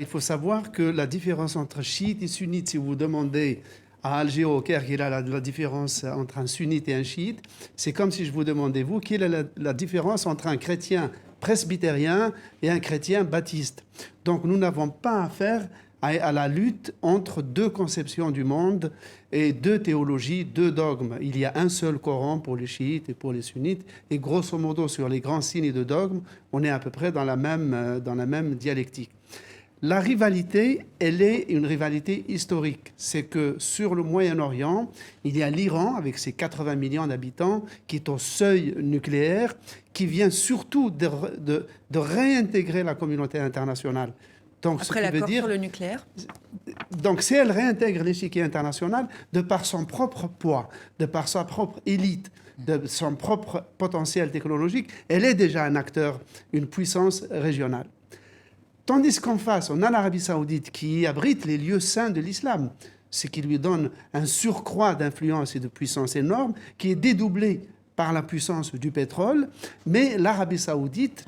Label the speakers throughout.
Speaker 1: Il faut savoir que la différence entre chiites et sunnites, si vous demandez à Alger ou au Caire quelle est la différence entre un sunnite et un chiite, c'est comme si je vous demandais, vous, quelle est la différence entre un chrétien presbytérien et un chrétien baptiste. Donc nous n'avons pas affaire à la lutte entre deux conceptions du monde et deux théologies, deux dogmes. Il y a un seul Coran pour les chiites et pour les sunnites, et grosso modo, sur les grands signes de dogme, on est à peu près dans la même dialectique. La rivalité, elle est une rivalité historique. C'est que sur le Moyen-Orient, il y a l'Iran, avec ses 80 millions d'habitants, qui est au seuil nucléaire, qui vient surtout de réintégrer la communauté internationale. Donc,
Speaker 2: après l'accord sur le nucléaire.
Speaker 1: Donc, si elle réintègre l'échiquier international, de par son propre poids, de par sa propre élite, de son propre potentiel technologique, elle est déjà un acteur, une puissance régionale. Tandis qu'en face, on a l'Arabie saoudite qui abrite les lieux saints de l'islam, ce qui lui donne un surcroît d'influence et de puissance énorme, qui est dédoublé par la puissance du pétrole, mais l'Arabie saoudite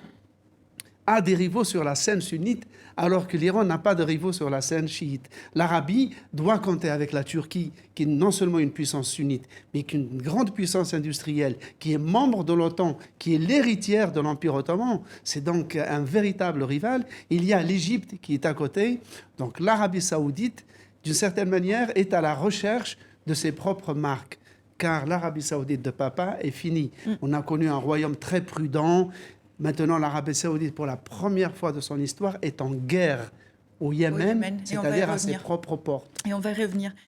Speaker 1: a des rivaux sur la scène sunnite, alors que l'Iran n'a pas de rivaux sur la scène chiite. L'Arabie doit compter avec la Turquie, qui est non seulement une puissance sunnite, mais qui est une grande puissance industrielle, qui est membre de l'OTAN, qui est l'héritière de l'Empire ottoman. C'est donc un véritable rival. Il y a l'Égypte qui est à côté. Donc l'Arabie saoudite, d'une certaine manière, est à la recherche de ses propres marques, car l'Arabie saoudite de papa est finie. On a connu un royaume très prudent. Maintenant, l'Arabie saoudite, pour la première fois de son histoire, est en guerre au Yémen, c'est-à-dire à ses propres portes.
Speaker 2: Et on va y revenir.